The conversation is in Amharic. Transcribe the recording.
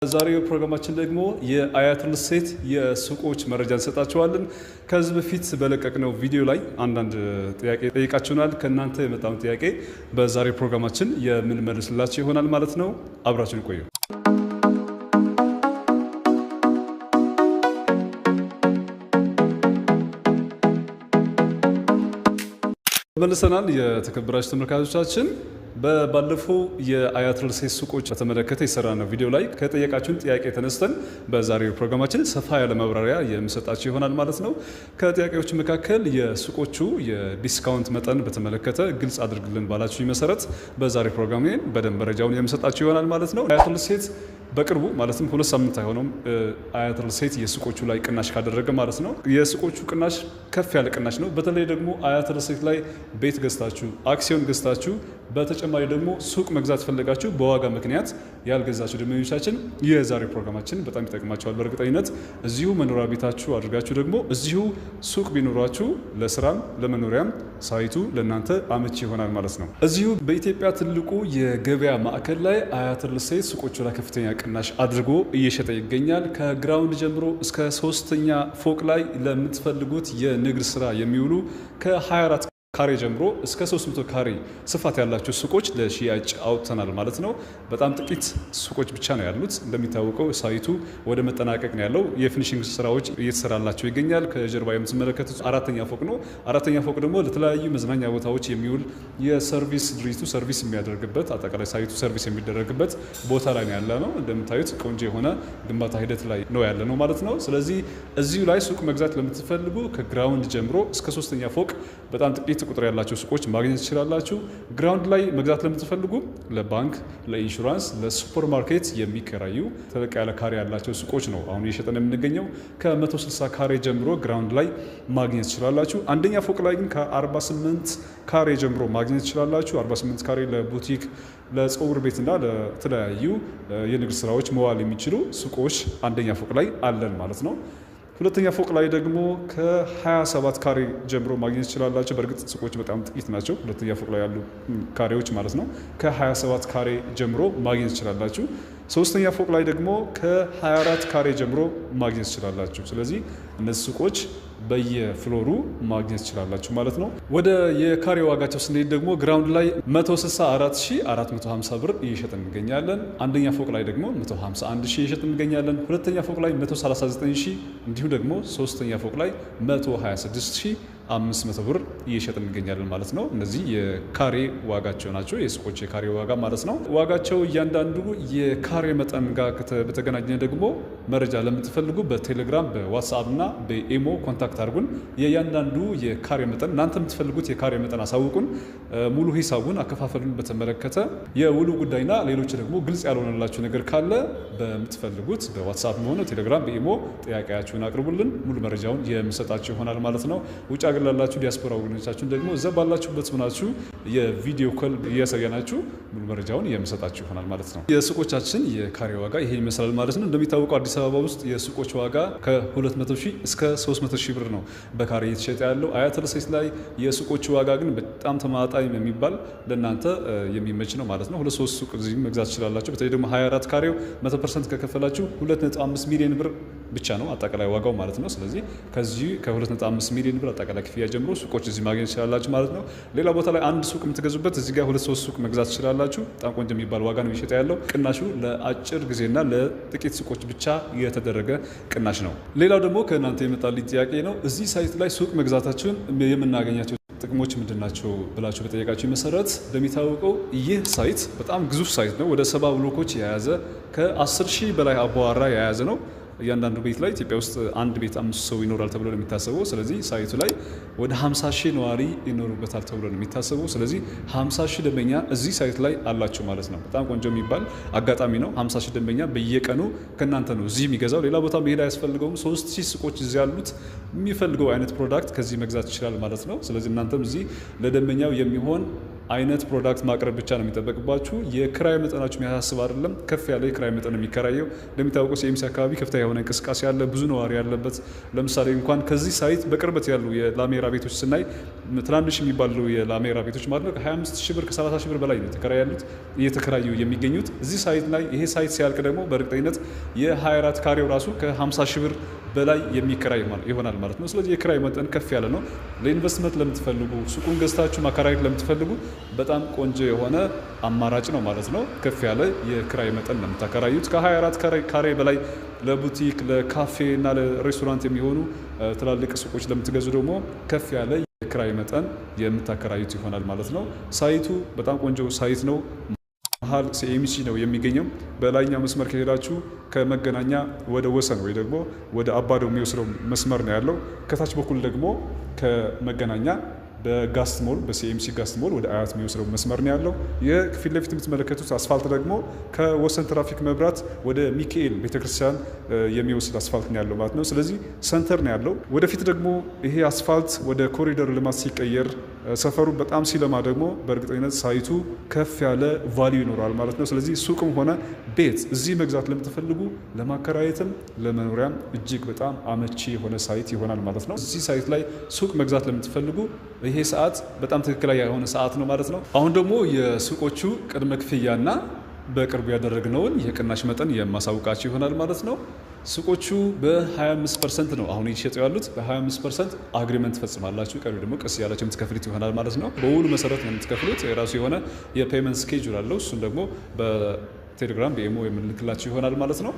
ዛሬው ፕሮግራማችን ደግሞ የአያት ሪል ስቴት የሱቆች መረጃ እንሰጣችኋለን። ከዚህ በፊት በለቀቅነው ቪዲዮ ላይ አንዳንድ ጥያቄ ጠይቃችሁናል። ከእናንተ የመጣውን ጥያቄ በዛሬው ፕሮግራማችን የምንመልስላችሁ ይሆናል ማለት ነው። አብራችሁን ቆዩ። መልሰናል። የተከበራችሁ ተመልካቾቻችን ባለፈው የአያት ሪል ስቴት ሱቆች በተመለከተ የሰራነው ቪዲዮ ላይ ከጠየቃችሁን ጥያቄ ተነስተን በዛሬው ፕሮግራማችን ሰፋ ያለ ማብራሪያ የምሰጣችሁ ይሆናል ማለት ነው። ከጥያቄዎቹ መካከል የሱቆቹ የዲስካውንት መጠን በተመለከተ ግልጽ አድርግልን ባላችሁ መሰረት በዛሬው ፕሮግራም በደንብ መረጃውን የምሰጣችሁ ይሆናል ማለት ነው። አያት ሪል ስቴት በቅርቡ ማለትም 2 ሳምንት አይሆነውም አያት ሪል ስቴት የሱቆቹ ላይ ቅናሽ ካደረገ ማለት ነው። የሱቆቹ ቅናሽ ከፍ ያለ ቅናሽ ነው። በተለይ ደግሞ አያት ሪል ስቴት ላይ ቤት ገዝታችሁ አክሲዮን ገዝታችሁ በተጨማሪ ደግሞ ሱቅ መግዛት ፈልጋችሁ በዋጋ ምክንያት ያልገዛችሁ ደንበኞቻችን የዛሬው ፕሮግራማችን በጣም ይጠቅማችኋል። በእርግጠኝነት እዚሁ መኖሪያ ቤታችሁ አድርጋችሁ ደግሞ እዚሁ ሱቅ ቢኖራችሁ ለስራም ለመኖሪያም ሳይቱ ለእናንተ አመቺ ይሆናል ማለት ነው። እዚሁ በኢትዮጵያ ትልቁ የገበያ ማዕከል ላይ አያት ሪል ስቴት ሱቆቹ ላይ ከፍተኛ ቅናሽ አድርጎ እየሸጠ ይገኛል። ከግራውንድ ጀምሮ እስከ 3ኛ ፎቅ ላይ ለምትፈልጉት የንግድ ስራ የሚውሉ ከ24 ካሬ ጀምሮ እስከ 300 ካሬ ስፋት ያላቸው ሱቆች ለሽያጭ አውጥተናል ማለት ነው። በጣም ጥቂት ሱቆች ብቻ ነው ያሉት። እንደሚታወቀው ሳይቱ ወደ መጠናቀቅ ነው ያለው። የፊኒሺንግ ስራዎች እየተሰራላቸው ይገኛል። ከጀርባ የምትመለከቱት 4ኛ ፎቅ ነው። 4ኛ ፎቅ ደግሞ ለተለያዩ መዝናኛ ቦታዎች የሚውል የሰርቪስ ድርጅቱ ሰርቪስ የሚያደርግበት አጠቃላይ ሳይቱ ሰርቪስ የሚደረግበት ቦታ ላይ ነው ያለ ነው። እንደምታዩት ቆንጆ የሆነ ግንባታ ሂደት ላይ ነው ያለ ነው ማለት ነው። ስለዚህ እዚሁ ላይ ሱቅ መግዛት ለምትፈልጉ ከግራውንድ ጀምሮ እስከ 3ኛ ፎቅ በጣም ጥቂት ቁጥር ያላቸው ሱቆች ማግኘት ትችላላችሁ። ግራውንድ ላይ መግዛት ለምትፈልጉ ለባንክ፣ ለኢንሹራንስ፣ ለሱፐር ማርኬት የሚከራዩ ተለቅ ያለ ካሬ ያላቸው ሱቆች ነው አሁን እየሸጠን የምንገኘው። ከ160 ካሬ ጀምሮ ግራውንድ ላይ ማግኘት ትችላላችሁ። አንደኛ ፎቅ ላይ ግን ከ48 ካሬ ጀምሮ ማግኘት ትችላላችሁ። 48 ካሬ ለቡቲክ፣ ለፀጉር ቤትና ለተለያዩ የንግድ ስራዎች መዋል የሚችሉ ሱቆች አንደኛ ፎቅ ላይ አለን ማለት ነው። ሁለተኛ ፎቅ ላይ ደግሞ ከ27 ካሬ ጀምሮ ማግኘት ትችላላችሁ። በእርግጥ ሱቆች በጣም ጥቂት ናቸው፣ ሁለተኛ ፎቅ ላይ ያሉ ካሬዎች ማለት ነው። ከ27 ካሬ ጀምሮ ማግኘት ትችላላችሁ። ሶስተኛ ፎቅ ላይ ደግሞ ከ24 ካሬ ጀምሮ ማግኘት ትችላላችሁ። ስለዚህ እነዚህ ሱቆች በየፍሎሩ ማግኘት ትችላላችሁ ማለት ነው። ወደ የካሬ ዋጋቸው ስንሄድ ደግሞ ግራውንድ ላይ 164,450 ብር እየሸጥን እንገኛለን። አንደኛ ፎቅ ላይ ደግሞ 151,000 እየሸጥን እንገኛለን። ሁለተኛ ፎቅ ላይ 139,000 እንዲሁም ደግሞ ሶስተኛ ፎቅ ላይ 126,500 ብር እየሸጥን እንገኛለን ማለት ነው። እነዚህ የካሬ ዋጋቸው ናቸው፣ የሱቆች የካሬ ዋጋ ማለት ነው። ዋጋቸው እያንዳንዱ የካሬ መጠን ጋር በተገናኘ ደግሞ መረጃ ለምትፈልጉ በቴሌግራም በዋትስአፕ እና በኢሞ ኮንታክት አድርጉን። የእያንዳንዱ የካሬ መጠን እናንተ የምትፈልጉት የካሬ መጠን አሳውቁን። ሙሉ ሂሳቡን አከፋፈሉን በተመለከተ የውሉ ጉዳይና ሌሎች ደግሞ ግልጽ ያልሆነላችሁ ነገር ካለ በምትፈልጉት በዋትስአፕ ሆነ ቴሌግራም በኢሞ ጥያቄያችሁን አቅርቡልን። ሙሉ መረጃውን የምሰጣችሁ ይሆናል ማለት ነው። ውጭ ሀገር ላላችሁ ዲያስፖራ ወገኖቻችን ደግሞ እዛ ባላችሁበት ሆናችሁ የቪዲዮ ኮል እያሳየናችሁ ሙሉ መረጃውን የምሰጣችሁ ይሆናል ማለት ነው። የሱቆቻችን የካሬ ዋጋ ይሄ ይመስላል ማለት ነው። እንደሚታወቀው አዲስ አበባ ውስጥ የሱቆች ዋጋ ከ200,000 እስከ 300,000 ብር ነው በካሬ እየተሸጠ ያለው። አያት ሪል ስቴት ላይ የሱቆች ዋጋ ግን በጣም ተመጣጣኝ የሚባል ለእናንተ የሚመች ነው ማለት ነው። 2-3 ሱቅ እዚህ መግዛት ትችላላችሁ። በተለይ ደግሞ 24 ካሬው 100% ከከፈላችሁ 2.5 ሚሊዮን ብር ብቻ ነው አጠቃላይ ዋጋው ማለት ነው። ስለዚህ ከዚህ ከ2.5 ሚሊዮን ብር አጠቃላይ ክፍያ ጀምሮ ሱቆች እዚህ ማግኘት ትችላላችሁ ማለት ነው። ሌላ ቦታ ላይ አንድ ሱቅ የምትገዙበት እዚህ ጋር 2-3 ሱቅ መግዛት ትችላላችሁ። በጣም ቆንጆ የሚባል ዋጋ ነው የሚሸጠ ያለው። ቅናሹ ለአጭር ጊዜና ለጥቂት ሱቆች ብቻ የተደረገ ቅናሽ ነው። ሌላው ደግሞ ከእናንተ የመጣልኝ ጥያቄ ነው። እዚህ ሳይት ላይ ሱቅ መግዛታችሁን የምናገኛቸው ጥቅሞች ምንድናቸው ብላችሁ በጠየቃችሁ መሰረት እንደሚታወቀው ይህ ሳይት በጣም ግዙፍ ሳይት ነው። ወደ 70 ብሎኮች የያዘ ከ10,000 በላይ አባዋራ የያዘ ነው። እያንዳንዱ ቤት ላይ ኢትዮጵያ ውስጥ አንድ ቤት 5 ሰው ይኖራል ተብሎ ነው የሚታሰበው። ስለዚህ ሳይቱ ላይ ወደ 50,000 ነዋሪ ይኖሩበታል ተብሎ ነው የሚታሰበው። ስለዚህ 50,000 ደንበኛ እዚህ ሳይት ላይ አላቸው ማለት ነው። በጣም ቆንጆ የሚባል አጋጣሚ ነው። 50,000 ደንበኛ በየቀኑ ከእናንተ ነው እዚህ የሚገዛው። ሌላ ቦታ መሄድ አያስፈልገውም። 3,000 ሱቆች እዚህ ያሉት የሚፈልገው አይነት ፕሮዳክት ከዚህ መግዛት ይችላል ማለት ነው። ስለዚህ እናንተም እዚህ ለደንበኛው የሚሆን አይነት ፕሮዳክት ማቅረብ ብቻ ነው የሚጠበቅባችሁ። የክራይ መጠናችሁ የሚያሳስብ አይደለም። ከፍ ያለ የክራይ መጠን የሚከራየው እንደሚታወቀው ሲኤምሲ አካባቢ ከፍተኛ የሆነ እንቅስቃሴ ያለ ብዙ ነዋሪ ያለበት። ለምሳሌ እንኳን ከዚህ ሳይት በቅርበት ያሉ የላሜራ ቤቶች ስናይ ትናንሽ የሚባሉ የላሜራ ቤቶች ማለት ነው ከ25 ሺህ ብር ከ30 ሺህ ብር በላይ ነው እየተከራዩ የሚገኙት እዚህ ሳይት ላይ። ይሄ ሳይት ሲያልቅ ደግሞ በእርግጠኝነት የ24 ካሬው ራሱ ከ50 ሺህ ብር በላይ የሚከራይ ይሆናል ማለት ነው። ስለዚህ የክራይ መጠን ከፍ ያለ ነው። ለኢንቨስትመንት ለምትፈልጉ ሱቁን ገዝታችሁ ማከራየት ለምትፈልጉ በጣም ቆንጆ የሆነ አማራጭ ነው ማለት ነው። ከፍ ያለ የክራይ መጠን ለምታከራዩት ከ24 ካሬ በላይ ለቡቲክ፣ ለካፌ እና ለሬስቶራንት የሚሆኑ ትላልቅ ሱቆች ለምትገዙ ደግሞ ከፍ ያለ የክራይ መጠን የምታከራዩት ይሆናል ማለት ነው። ሳይቱ በጣም ቆንጆ ሳይት ነው። መሀል ሲኤምሲ ነው የሚገኘው። በላይኛው መስመር ከሄዳችሁ ከመገናኛ ወደ ወሰን ወይ ደግሞ ወደ አባዶ የሚወስደው መስመር ነው ያለው። ከታች በኩል ደግሞ ከመገናኛ በጋስት ሞል በሲኤምሲ ጋስት ሞል ወደ አያት የሚወስደው መስመር ነው ያለው። የፊት ለፊት የምትመለከቱት አስፋልት ደግሞ ከወሰን ትራፊክ መብራት ወደ ሚካኤል ቤተክርስቲያን የሚወስድ አስፋልት ነው ያለው ማለት ነው። ስለዚህ ሰንተር ነው ያለው። ወደፊት ደግሞ ይሄ አስፋልት ወደ ኮሪደር ልማት ሲቀየር ሰፈሩ በጣም ሲለማ ደግሞ በእርግጠኝነት ሳይቱ ከፍ ያለ ቫልዩ ይኖራል ማለት ነው። ስለዚህ ሱቅም ሆነ ቤት እዚህ መግዛት ለምትፈልጉ ለማከራየትም ለመኖሪያም እጅግ በጣም አመቺ የሆነ ሳይት ይሆናል ማለት ነው። እዚህ ሳይት ላይ ሱቅ መግዛት ለምትፈልጉ ይሄ ሰዓት በጣም ትክክለኛ የሆነ ሰዓት ነው ማለት ነው። አሁን ደግሞ የሱቆቹ ቅድመ ክፍያና በቅርቡ ያደረግነውን የቅናሽ መጠን የማሳውቃችሁ ይሆናል ማለት ነው። ሱቆቹ በ25% ነው አሁን እየሸጡ ያሉት። በ25% አግሪመንት ፈጽማላችሁ። ቀሪው ደግሞ ቀስ ያላችሁ የምትከፍሉት ይሆናል ማለት ነው። በውሉ መሰረት ነው የምትከፍሉት። የራሱ የሆነ የፔመንት ስኬጁል አለው። እሱን ደግሞ በቴሌግራም በኢሞ የምንልክላችሁ ይሆናል ማለት ነው።